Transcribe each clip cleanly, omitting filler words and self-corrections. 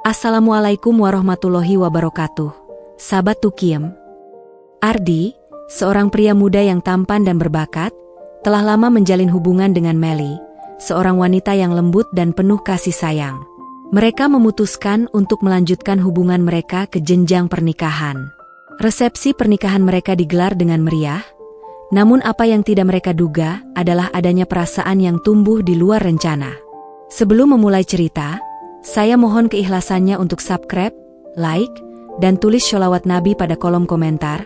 Assalamualaikum warahmatullahi wabarakatuh. Sahabat Tukiem. Ardi, seorang pria muda yang tampan dan berbakat, telah lama menjalin hubungan dengan Melly, seorang wanita yang lembut dan penuh kasih sayang. Mereka memutuskan untuk melanjutkan hubungan mereka ke jenjang pernikahan. Resepsi pernikahan mereka digelar dengan meriah, namun apa yang tidak mereka duga adalah adanya perasaan yang tumbuh di luar rencana. Sebelum memulai cerita, saya mohon keikhlasannya untuk subscribe, like, dan tulis sholawat Nabi pada kolom komentar,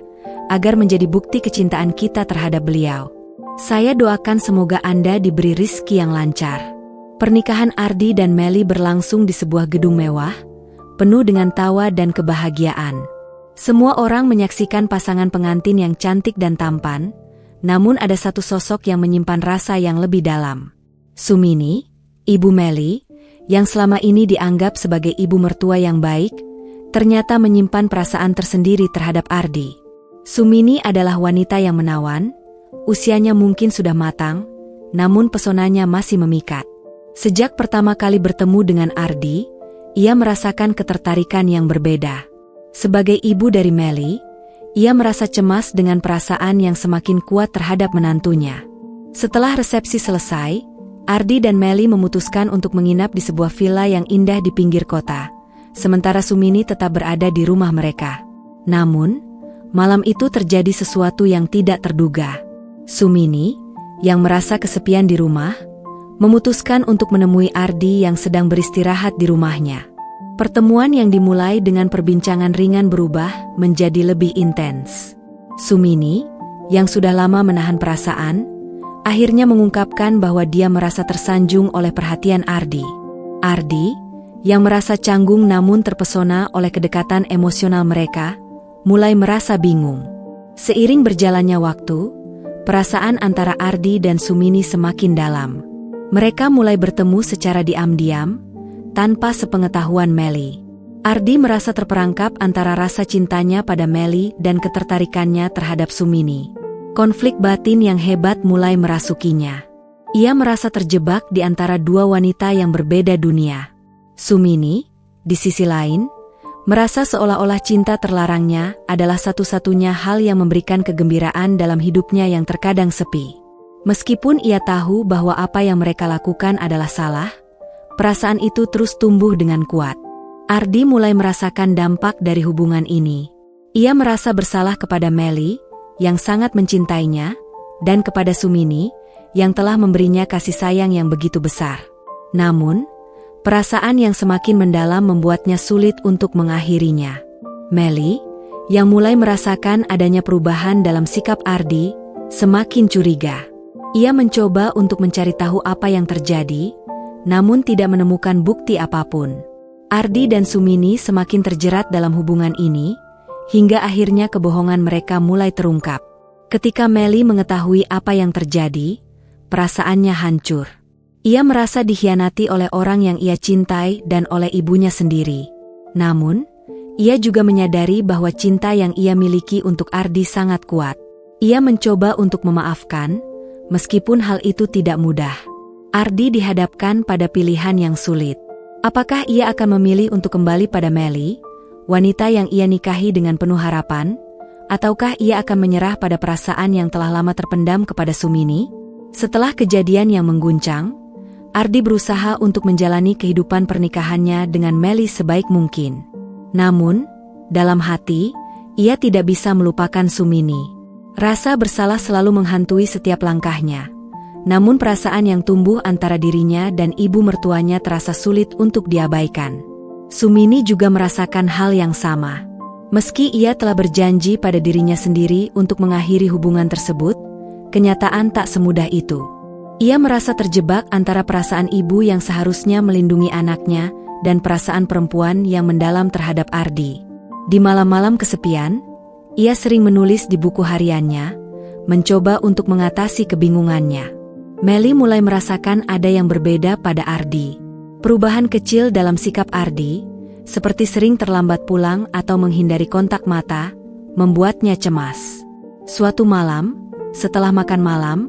agar menjadi bukti kecintaan kita terhadap beliau. Saya doakan semoga Anda diberi rizki yang lancar. Pernikahan Ardi dan Melly berlangsung di sebuah gedung mewah, penuh dengan tawa dan kebahagiaan. Semua orang menyaksikan pasangan pengantin yang cantik dan tampan, namun ada satu sosok yang menyimpan rasa yang lebih dalam. Sumini, ibu Melly, yang selama ini dianggap sebagai ibu mertua yang baik, ternyata menyimpan perasaan tersendiri terhadap Ardi. Sumini adalah wanita yang menawan, usianya mungkin sudah matang, namun pesonanya masih memikat. Sejak pertama kali bertemu dengan Ardi, ia merasakan ketertarikan yang berbeda. Sebagai ibu dari Melly, ia merasa cemas dengan perasaan yang semakin kuat terhadap menantunya. Setelah resepsi selesai, Ardi dan Melly memutuskan untuk menginap di sebuah villa yang indah di pinggir kota, sementara Sumini tetap berada di rumah mereka. Namun, malam itu terjadi sesuatu yang tidak terduga. Sumini, yang merasa kesepian di rumah, memutuskan untuk menemui Ardi yang sedang beristirahat di rumahnya. Pertemuan yang dimulai dengan perbincangan ringan berubah menjadi lebih intens. Sumini, yang sudah lama menahan perasaan, akhirnya mengungkapkan bahwa dia merasa tersanjung oleh perhatian Ardi. Ardi, yang merasa canggung namun terpesona oleh kedekatan emosional mereka, mulai merasa bingung. Seiring berjalannya waktu, perasaan antara Ardi dan Sumini semakin dalam. Mereka mulai bertemu secara diam-diam, tanpa sepengetahuan Melly. Ardi merasa terperangkap antara rasa cintanya pada Melly dan ketertarikannya terhadap Sumini. Konflik batin yang hebat mulai merasukinya. Ia merasa terjebak di antara dua wanita yang berbeda dunia. Sumini, di sisi lain, merasa seolah-olah cinta terlarangnya adalah satu-satunya hal yang memberikan kegembiraan dalam hidupnya yang terkadang sepi. Meskipun ia tahu bahwa apa yang mereka lakukan adalah salah, perasaan itu terus tumbuh dengan kuat. Ardi mulai merasakan dampak dari hubungan ini. Ia merasa bersalah kepada Melly, yang sangat mencintainya, dan kepada Sumini, yang telah memberinya kasih sayang yang begitu besar. Namun, perasaan yang semakin mendalam membuatnya sulit untuk mengakhirinya. Melly, yang mulai merasakan adanya perubahan dalam sikap Ardi, semakin curiga. Ia mencoba untuk mencari tahu apa yang terjadi, namun tidak menemukan bukti apapun. Ardi dan Sumini semakin terjerat dalam hubungan ini, hingga akhirnya kebohongan mereka mulai terungkap. Ketika Melly mengetahui apa yang terjadi, perasaannya hancur. Ia merasa dikhianati oleh orang yang ia cintai dan oleh ibunya sendiri. Namun, ia juga menyadari bahwa cinta yang ia miliki untuk Ardi sangat kuat. Ia mencoba untuk memaafkan, meskipun hal itu tidak mudah. Ardi dihadapkan pada pilihan yang sulit. Apakah ia akan memilih untuk kembali pada Melly, wanita yang ia nikahi dengan penuh harapan, ataukah ia akan menyerah pada perasaan yang telah lama terpendam kepada Sumini? Setelah kejadian yang mengguncang, Ardi berusaha untuk menjalani kehidupan pernikahannya dengan Melly sebaik mungkin. Namun, dalam hati, ia tidak bisa melupakan Sumini. Rasa bersalah selalu menghantui setiap langkahnya. Namun perasaan yang tumbuh antara dirinya dan ibu mertuanya terasa sulit untuk diabaikan. Sumini juga merasakan hal yang sama. Meski ia telah berjanji pada dirinya sendiri untuk mengakhiri hubungan tersebut, kenyataan tak semudah itu. Ia merasa terjebak antara perasaan ibu yang seharusnya melindungi anaknya dan perasaan perempuan yang mendalam terhadap Ardi. Di malam-malam kesepian, ia sering menulis di buku hariannya, mencoba untuk mengatasi kebingungannya. Melly mulai merasakan ada yang berbeda pada Ardi. Perubahan kecil dalam sikap Ardi, seperti sering terlambat pulang atau menghindari kontak mata, membuatnya cemas. Suatu malam, setelah makan malam,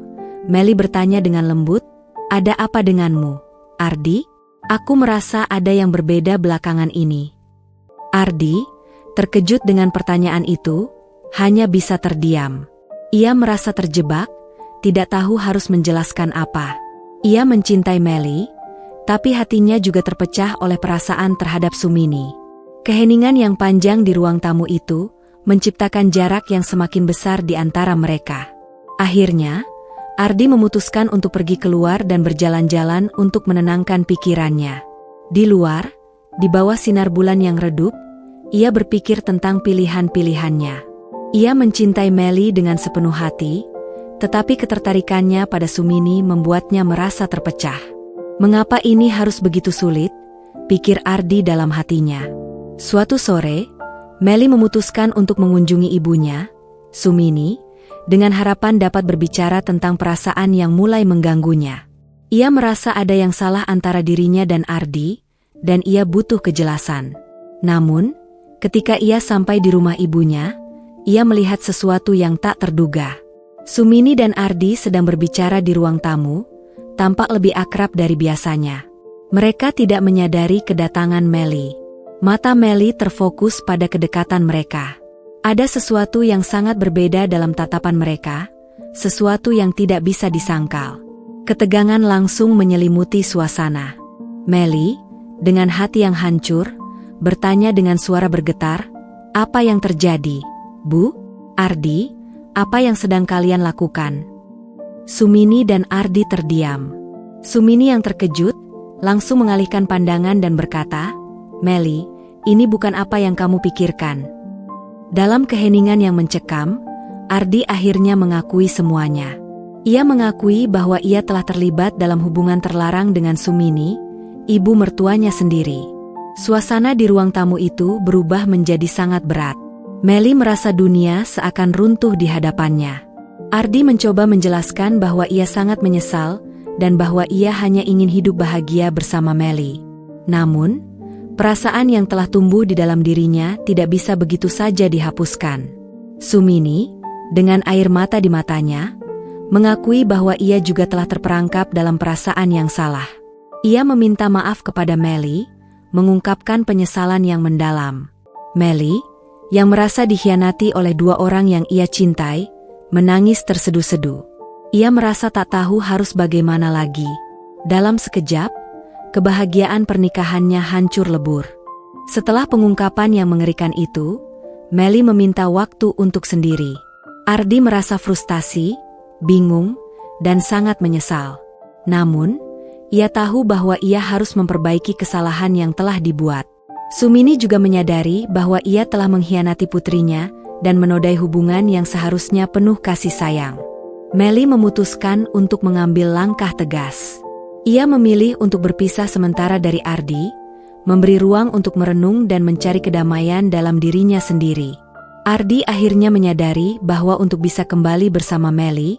Melly bertanya dengan lembut, "Ada apa denganmu, Ardi?" Aku merasa ada yang berbeda belakangan ini. Ardi, terkejut dengan pertanyaan itu, hanya bisa terdiam. Ia merasa terjebak, tidak tahu harus menjelaskan apa. Ia mencintai Melly, tapi hatinya juga terpecah oleh perasaan terhadap Sumini. Keheningan yang panjang di ruang tamu itu menciptakan jarak yang semakin besar di antara mereka. Akhirnya, Ardi memutuskan untuk pergi keluar dan berjalan-jalan untuk menenangkan pikirannya. Di luar, di bawah sinar bulan yang redup, ia berpikir tentang pilihan-pilihannya. Ia mencintai Melly dengan sepenuh hati, tetapi ketertarikannya pada Sumini membuatnya merasa terpecah. Mengapa ini harus begitu sulit? Pikir Ardi dalam hatinya. Suatu sore, Melly memutuskan untuk mengunjungi ibunya, Sumini, dengan harapan dapat berbicara tentang perasaan yang mulai mengganggunya. Ia merasa ada yang salah antara dirinya dan Ardi, dan ia butuh kejelasan. Namun, ketika ia sampai di rumah ibunya, ia melihat sesuatu yang tak terduga. Sumini dan Ardi sedang berbicara di ruang tamu, tampak lebih akrab dari biasanya. Mereka tidak menyadari kedatangan Melly. Mata Melly terfokus pada kedekatan mereka. Ada sesuatu yang sangat berbeda dalam tatapan mereka, sesuatu yang tidak bisa disangkal. Ketegangan langsung menyelimuti suasana. Melly, dengan hati yang hancur, bertanya dengan suara bergetar, "Apa yang terjadi, Bu? Ardi, apa yang sedang kalian lakukan?" Sumini dan Ardi terdiam. Sumini yang terkejut, langsung mengalihkan pandangan dan berkata, "Melly, ini bukan apa yang kamu pikirkan." Dalam keheningan yang mencekam, Ardi akhirnya mengakui semuanya. Ia mengakui bahwa ia telah terlibat dalam hubungan terlarang dengan Sumini, ibu mertuanya sendiri. Suasana di ruang tamu itu berubah menjadi sangat berat. Melly merasa dunia seakan runtuh di hadapannya. Ardi mencoba menjelaskan bahwa ia sangat menyesal dan bahwa ia hanya ingin hidup bahagia bersama Melly. Namun, perasaan yang telah tumbuh di dalam dirinya tidak bisa begitu saja dihapuskan. Sumini, dengan air mata di matanya, mengakui bahwa ia juga telah terperangkap dalam perasaan yang salah. Ia meminta maaf kepada Melly, mengungkapkan penyesalan yang mendalam. Melly, yang merasa dikhianati oleh dua orang yang ia cintai, menangis terseduh-seduh. Ia merasa tak tahu harus bagaimana lagi. Dalam sekejap, kebahagiaan pernikahannya hancur lebur. Setelah pengungkapan yang mengerikan itu, Melly meminta waktu untuk sendiri. Ardi merasa frustasi, bingung, dan sangat menyesal. Namun, ia tahu bahwa ia harus memperbaiki kesalahan yang telah dibuat. Sumini juga menyadari bahwa ia telah mengkhianati putrinya dan menodai hubungan yang seharusnya penuh kasih sayang. Melly memutuskan untuk mengambil langkah tegas. Ia memilih untuk berpisah sementara dari Ardi, memberi ruang untuk merenung dan mencari kedamaian dalam dirinya sendiri. Ardi akhirnya menyadari bahwa untuk bisa kembali bersama Melly,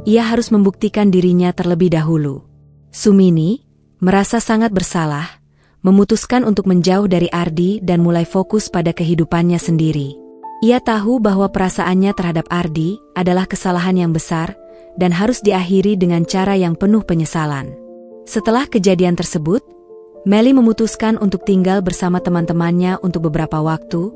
ia harus membuktikan dirinya terlebih dahulu. Sumini merasa sangat bersalah, memutuskan untuk menjauh dari Ardi dan mulai fokus pada kehidupannya sendiri. Ia tahu bahwa perasaannya terhadap Ardi adalah kesalahan yang besar dan harus diakhiri dengan cara yang penuh penyesalan. Setelah kejadian tersebut, Melly memutuskan untuk tinggal bersama teman-temannya untuk beberapa waktu,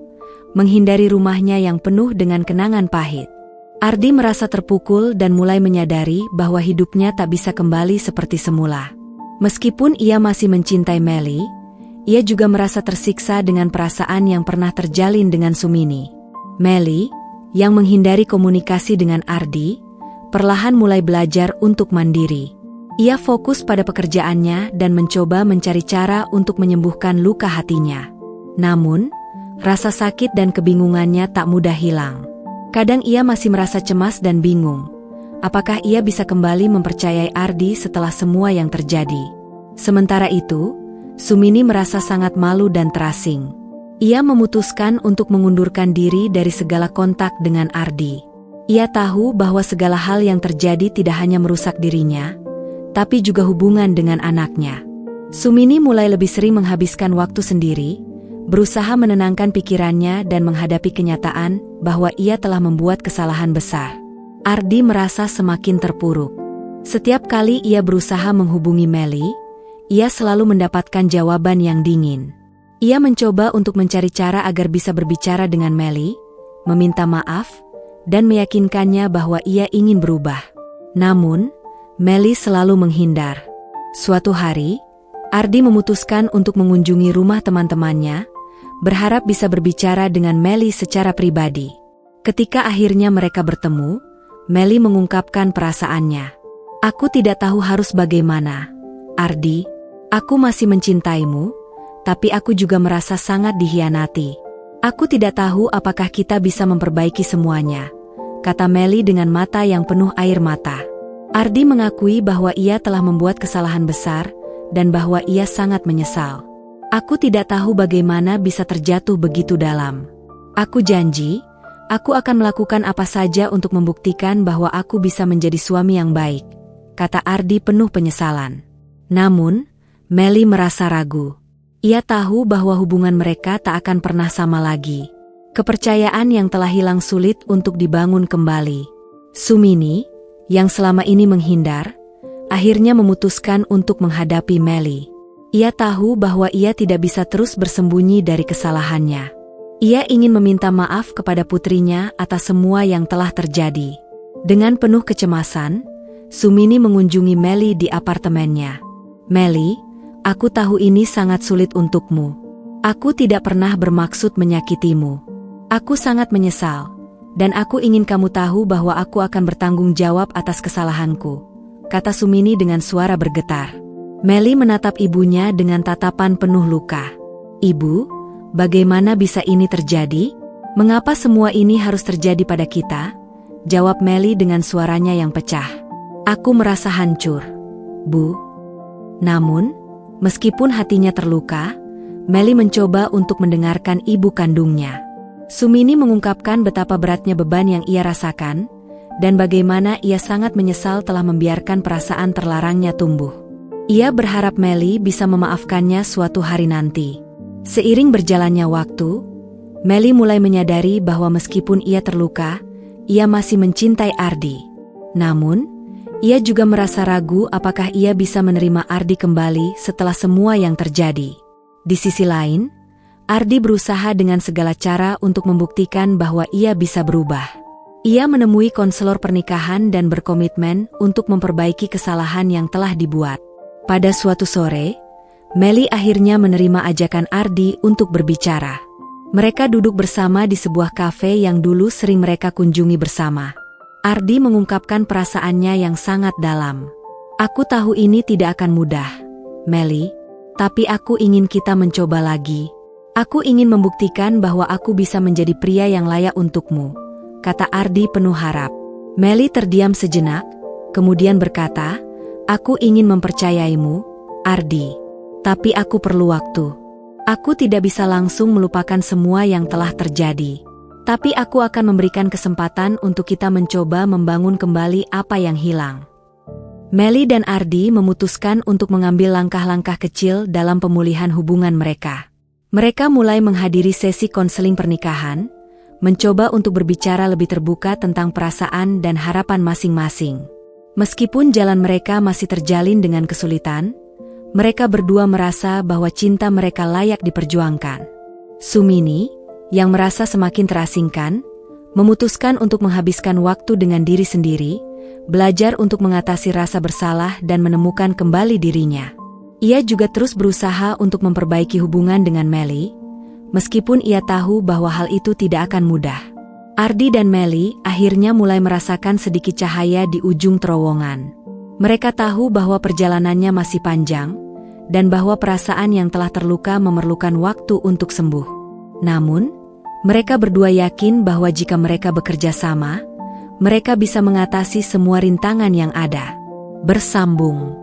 menghindari rumahnya yang penuh dengan kenangan pahit. Ardi merasa terpukul dan mulai menyadari bahwa hidupnya tak bisa kembali seperti semula. Meskipun ia masih mencintai Melly, ia juga merasa tersiksa dengan perasaan yang pernah terjalin dengan Sumini. Melly, yang menghindari komunikasi dengan Ardi, perlahan mulai belajar untuk mandiri. Ia fokus pada pekerjaannya dan mencoba mencari cara untuk menyembuhkan luka hatinya. Namun, rasa sakit dan kebingungannya tak mudah hilang. Kadang ia masih merasa cemas dan bingung. Apakah ia bisa kembali mempercayai Ardi setelah semua yang terjadi? Sementara itu, Sumini merasa sangat malu dan terasing. Ia memutuskan untuk mengundurkan diri dari segala kontak dengan Ardi. Ia tahu bahwa segala hal yang terjadi tidak hanya merusak dirinya, tapi juga hubungan dengan anaknya. Sumini mulai lebih sering menghabiskan waktu sendiri, berusaha menenangkan pikirannya dan menghadapi kenyataan bahwa ia telah membuat kesalahan besar. Ardi merasa semakin terpuruk. Setiap kali ia berusaha menghubungi Melly, ia selalu mendapatkan jawaban yang dingin. Ia mencoba untuk mencari cara agar bisa berbicara dengan Melly, meminta maaf, dan meyakinkannya bahwa ia ingin berubah. Namun, Melly selalu menghindar. Suatu hari, Ardi memutuskan untuk mengunjungi rumah teman-temannya, berharap bisa berbicara dengan Melly secara pribadi. Ketika akhirnya mereka bertemu, Melly mengungkapkan perasaannya. "Aku tidak tahu harus bagaimana, Ardi. Aku masih mencintaimu, tapi aku juga merasa sangat dikhianati. Aku tidak tahu apakah kita bisa memperbaiki semuanya," kata Melly dengan mata yang penuh air mata. Ardi mengakui bahwa ia telah membuat kesalahan besar dan bahwa ia sangat menyesal. "Aku tidak tahu bagaimana bisa terjatuh begitu dalam. Aku janji, aku akan melakukan apa saja untuk membuktikan bahwa aku bisa menjadi suami yang baik," kata Ardi penuh penyesalan. Namun, Melly merasa ragu. Ia tahu bahwa hubungan mereka tak akan pernah sama lagi. Kepercayaan yang telah hilang sulit untuk dibangun kembali. Sumini, yang selama ini menghindar, akhirnya memutuskan untuk menghadapi Melly. Ia tahu bahwa ia tidak bisa terus bersembunyi dari kesalahannya. Ia ingin meminta maaf kepada putrinya atas semua yang telah terjadi. Dengan penuh kecemasan, Sumini mengunjungi Melly di apartemennya. "Melly, aku tahu ini sangat sulit untukmu. Aku tidak pernah bermaksud menyakitimu. Aku sangat menyesal, dan aku ingin kamu tahu bahwa aku akan bertanggung jawab atas kesalahanku," kata Sumini dengan suara bergetar. Melly menatap ibunya dengan tatapan penuh luka. "Ibu, bagaimana bisa ini terjadi? Mengapa semua ini harus terjadi pada kita?" jawab Melly dengan suaranya yang pecah. "Aku merasa hancur, Bu." Namun, meskipun hatinya terluka, Melly mencoba untuk mendengarkan ibu kandungnya. Sumini mengungkapkan betapa beratnya beban yang ia rasakan, dan bagaimana ia sangat menyesal telah membiarkan perasaan terlarangnya tumbuh. Ia berharap Melly bisa memaafkannya suatu hari nanti. Seiring berjalannya waktu, Melly mulai menyadari bahwa meskipun ia terluka, ia masih mencintai Ardi. Namun, ia juga merasa ragu apakah ia bisa menerima Ardi kembali setelah semua yang terjadi. Di sisi lain, Ardi berusaha dengan segala cara untuk membuktikan bahwa ia bisa berubah. Ia menemui konselor pernikahan dan berkomitmen untuk memperbaiki kesalahan yang telah dibuat. Pada suatu sore, Melly akhirnya menerima ajakan Ardi untuk berbicara. Mereka duduk bersama di sebuah kafe yang dulu sering mereka kunjungi bersama. Ardi mengungkapkan perasaannya yang sangat dalam. "Aku tahu ini tidak akan mudah, Melly, tapi aku ingin kita mencoba lagi. Aku ingin membuktikan bahwa aku bisa menjadi pria yang layak untukmu," kata Ardi penuh harap. Melly terdiam sejenak, kemudian berkata, "Aku ingin mempercayaimu, Ardi. Tapi aku perlu waktu. Aku tidak bisa langsung melupakan semua yang telah terjadi. Tapi aku akan memberikan kesempatan untuk kita mencoba membangun kembali apa yang hilang." Melly dan Ardi memutuskan untuk mengambil langkah-langkah kecil dalam pemulihan hubungan mereka. Mereka mulai menghadiri sesi konseling pernikahan, mencoba untuk berbicara lebih terbuka tentang perasaan dan harapan masing-masing. Meskipun jalan mereka masih terjalin dengan kesulitan, mereka berdua merasa bahwa cinta mereka layak diperjuangkan. Sumini, yang merasa semakin terasingkan, memutuskan untuk menghabiskan waktu dengan diri sendiri, belajar untuk mengatasi rasa bersalah dan menemukan kembali dirinya. Ia juga terus berusaha untuk memperbaiki hubungan dengan Melly, meskipun ia tahu bahwa hal itu tidak akan mudah. Ardi dan Melly akhirnya mulai merasakan sedikit cahaya di ujung terowongan. Mereka tahu bahwa perjalanannya masih panjang, dan bahwa perasaan yang telah terluka memerlukan waktu untuk sembuh. Namun, mereka berdua yakin bahwa jika mereka bekerja sama, mereka bisa mengatasi semua rintangan yang ada. Bersambung.